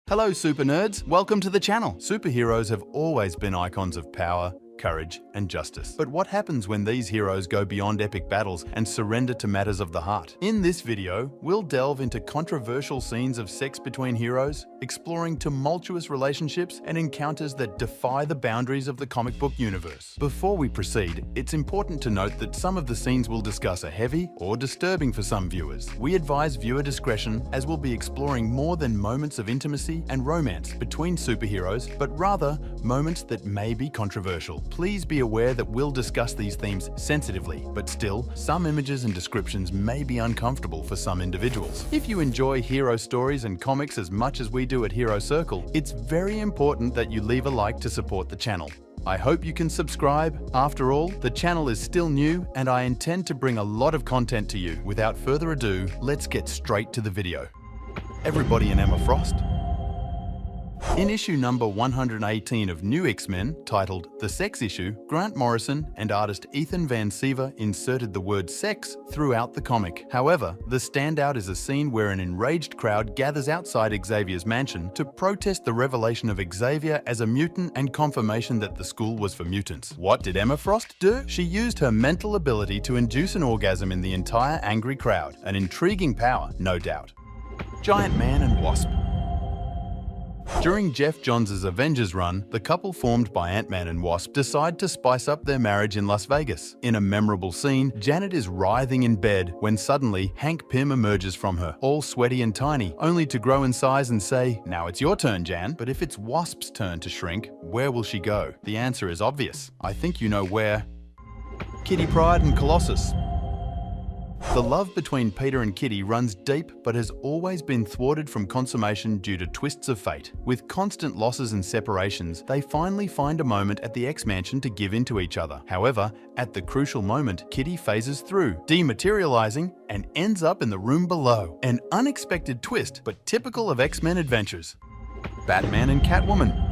Hello super nerds, welcome to the channel. Superheroes have always been icons of power, courage, and justice. But what happens when these heroes go beyond epic battles and surrender to matters of the heart? In this video, we'll delve into controversial scenes of sex between heroes, exploring tumultuous relationships and encounters that defy the boundaries of the comic book universe. Before we proceed, it's important to note that some of the scenes we'll discuss are heavy or disturbing for some viewers. We advise viewer discretion as we'll be exploring more than moments of intimacy and romance between superheroes, but rather moments that may be controversial. Please be aware that we'll discuss these themes sensitively, but still, some images and descriptions may be uncomfortable for some individuals. If you enjoy hero stories and comics as much as we do at Hero Circle, it's very important that you leave a like to support the channel. I hope you can subscribe. After all, the channel is still new and I intend to bring a lot of content to you. Without further ado, let's get straight to the video. Everybody and Emma Frost. In issue number 118 of New X-Men, titled The Sex Issue, Grant Morrison and artist Ethan Van Sciver inserted the word sex throughout the comic. However, the standout is a scene where an enraged crowd gathers outside Xavier's mansion to protest the revelation of Xavier as a mutant and confirmation that the school was for mutants. What did Emma Frost do? She used her mental ability to induce an orgasm in the entire angry crowd. An intriguing power, no doubt. Giant Man and Wasp. During Jeff Johns' Avengers run, the couple formed by Ant-Man and Wasp decide to spice up their marriage in Las Vegas. In a memorable scene, Janet is writhing in bed when suddenly Hank Pym emerges from her, all sweaty and tiny, only to grow in size and say, "Now it's your turn, Jan." But if it's Wasp's turn to shrink, where will she go? The answer is obvious. I think you know where. Kitty Pryde and Colossus. The love between Peter and Kitty runs deep but has always been thwarted from consummation due to twists of fate. With constant losses and separations, they finally find a moment at the X-Mansion to give in to each other. However, at the crucial moment, Kitty phases through, dematerializing, and ends up in the room below. An unexpected twist, but typical of X-Men adventures. Batman and Catwoman.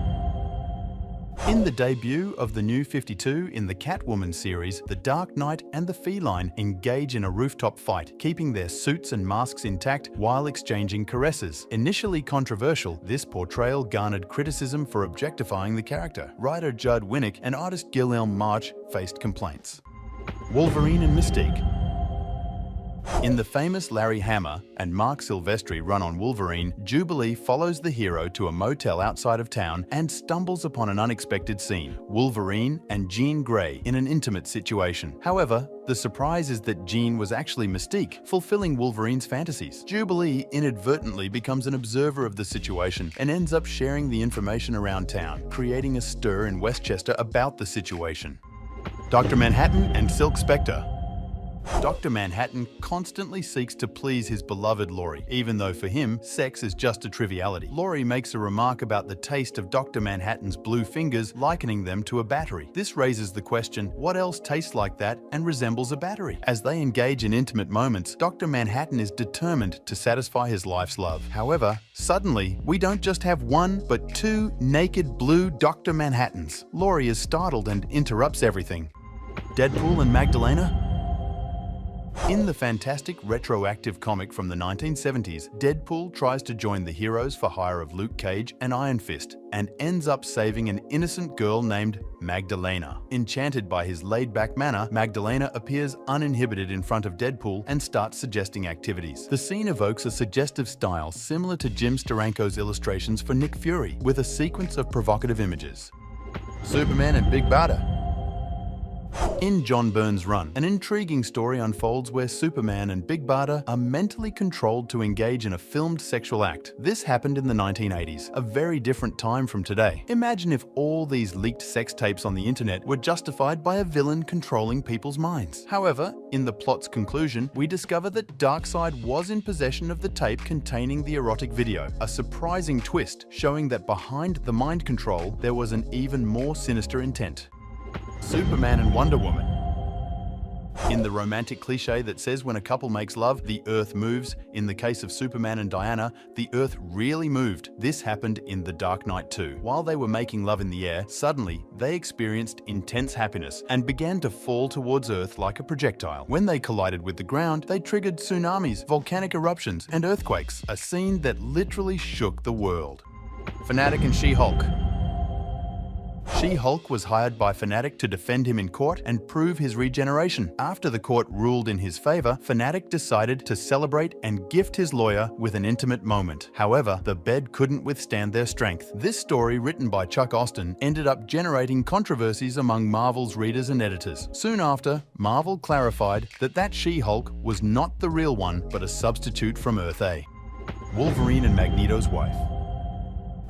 In the debut of the New 52 in the Catwoman series, the Dark Knight and the Feline engage in a rooftop fight, keeping their suits and masks intact while exchanging caresses. Initially controversial, this portrayal garnered criticism for objectifying the character. Writer Judd Winnick and artist Guillermo March faced complaints. Wolverine and Mystique. In the famous Larry Hama and Mark Silvestri run on Wolverine, Jubilee follows the hero to a motel outside of town and stumbles upon an unexpected scene: Wolverine and Jean Grey in an intimate situation. However, the surprise is that Jean was actually Mystique, fulfilling Wolverine's fantasies. Jubilee inadvertently becomes an observer of the situation and ends up sharing the information around town, creating a stir in Westchester about the situation. Dr. Manhattan and Silk Spectre. Dr. Manhattan constantly seeks to please his beloved Laurie, even though for him, sex is just a triviality. Laurie makes a remark about the taste of Dr. Manhattan's blue fingers, likening them to a battery. This raises the question, what else tastes like that and resembles a battery? As they engage in intimate moments, Dr. Manhattan is determined to satisfy his life's love. However, suddenly, we don't just have one, but two naked blue Dr. Manhattans. Laurie is startled and interrupts everything. Deadpool and Magdalena. In the fantastic retroactive comic from the 1970s, Deadpool tries to join the heroes for hire of Luke Cage and Iron Fist, and ends up saving an innocent girl named Magdalena. Enchanted by his laid-back manner, Magdalena appears uninhibited in front of Deadpool and starts suggesting activities. The scene evokes a suggestive style similar to Jim Steranko's illustrations for Nick Fury, with a sequence of provocative images. Superman and Big Bada. In John Byrne's run, an intriguing story unfolds where Superman and Big Bada are mentally controlled to engage in a filmed sexual act. This happened in the 1980s, a very different time from today. Imagine if all these leaked sex tapes on the internet were justified by a villain controlling people's minds. However, in the plot's conclusion, we discover that Darkseid was in possession of the tape containing the erotic video, a surprising twist showing that behind the mind control there was an even more sinister intent. Superman and Wonder Woman. In the romantic cliche that says when a couple makes love, the earth moves, in the case of Superman and Diana, the earth really moved. This happened in The Dark Knight 2. While they were making love in the air, suddenly they experienced intense happiness and began to fall towards Earth like a projectile. When they collided with the ground, they triggered tsunamis, volcanic eruptions, and earthquakes, a scene that literally shook the world. Fanatic and She-Hulk. She-Hulk was hired by Fanatic to defend him in court and prove his regeneration. After the court ruled in his favor, Fanatic decided to celebrate and gift his lawyer with an intimate moment. However, the bed couldn't withstand their strength. This story, written by Chuck Austen, ended up generating controversies among Marvel's readers and editors. Soon after, Marvel clarified that She-Hulk was not the real one, but a substitute from Earth A. Wolverine and Magneto's wife.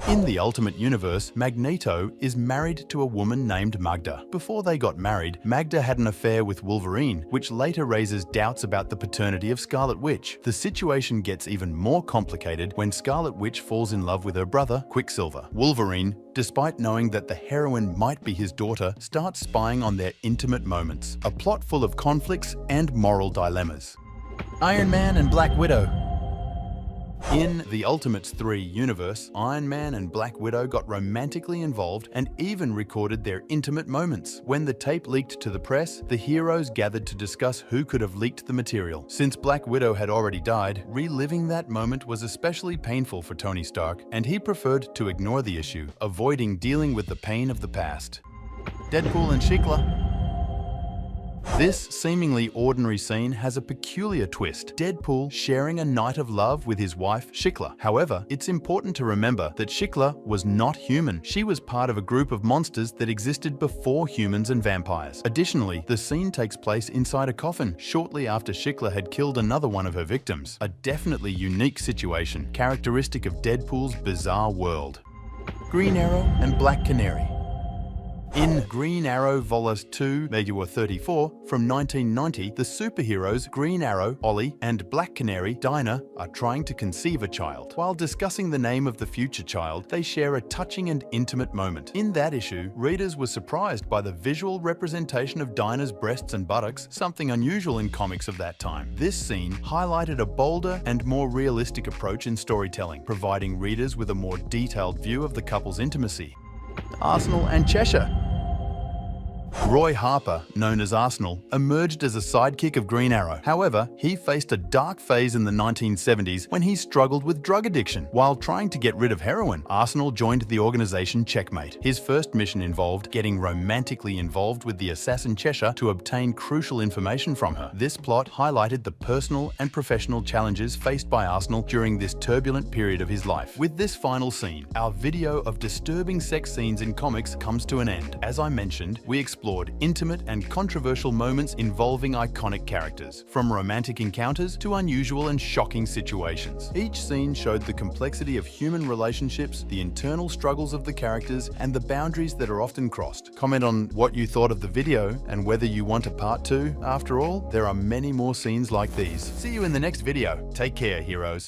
In the Ultimate Universe, Magneto is married to a woman named Magda. Before they got married, Magda had an affair with Wolverine, which later raises doubts about the paternity of Scarlet Witch. The situation gets even more complicated when Scarlet Witch falls in love with her brother, Quicksilver. Wolverine, despite knowing that the heroine might be his daughter, starts spying on their intimate moments. A plot full of conflicts and moral dilemmas. Iron Man and Black Widow. In the Ultimates 3 universe, Iron Man and Black Widow got romantically involved and even recorded their intimate moments. When the tape leaked to the press, the heroes gathered to discuss who could have leaked the material. Since Black Widow had already died, reliving that moment was especially painful for Tony Stark, and he preferred to ignore the issue, avoiding dealing with the pain of the past. Deadpool and Shikla. This seemingly ordinary scene has a peculiar twist. Deadpool sharing a night of love with his wife, Shikla. However, it's important to remember that Shikla was not human. She was part of a group of monsters that existed before humans and vampires. Additionally, the scene takes place inside a coffin, shortly after Shikla had killed another one of her victims. A definitely unique situation, characteristic of Deadpool's bizarre world. Green Arrow and Black Canary. In Green Arrow Vol. 2, Megawa 34, from 1990, the superheroes Green Arrow, Ollie, and Black Canary, Dinah, are trying to conceive a child. While discussing the name of the future child, they share a touching and intimate moment. In that issue, readers were surprised by the visual representation of Dinah's breasts and buttocks, something unusual in comics of that time. This scene highlighted a bolder and more realistic approach in storytelling, providing readers with a more detailed view of the couple's intimacy. Arsenal and Cheshire. Roy Harper, known as Arsenal, emerged as a sidekick of Green Arrow. However, he faced a dark phase in the 1970s when he struggled with drug addiction. While trying to get rid of heroin, Arsenal joined the organization Checkmate. His first mission involved getting romantically involved with the assassin Cheshire to obtain crucial information from her. This plot highlighted the personal and professional challenges faced by Arsenal during this turbulent period of his life. With this final scene, our video of disturbing sex scenes in comics comes to an end. As I mentioned, we explored intimate and controversial moments involving iconic characters, from romantic encounters to unusual and shocking situations. Each scene showed the complexity of human relationships, the internal struggles of the characters, and the boundaries that are often crossed. Comment on what you thought of the video and whether you want a part 2. After all, there are many more scenes like these. See you in the next video. Take care, heroes.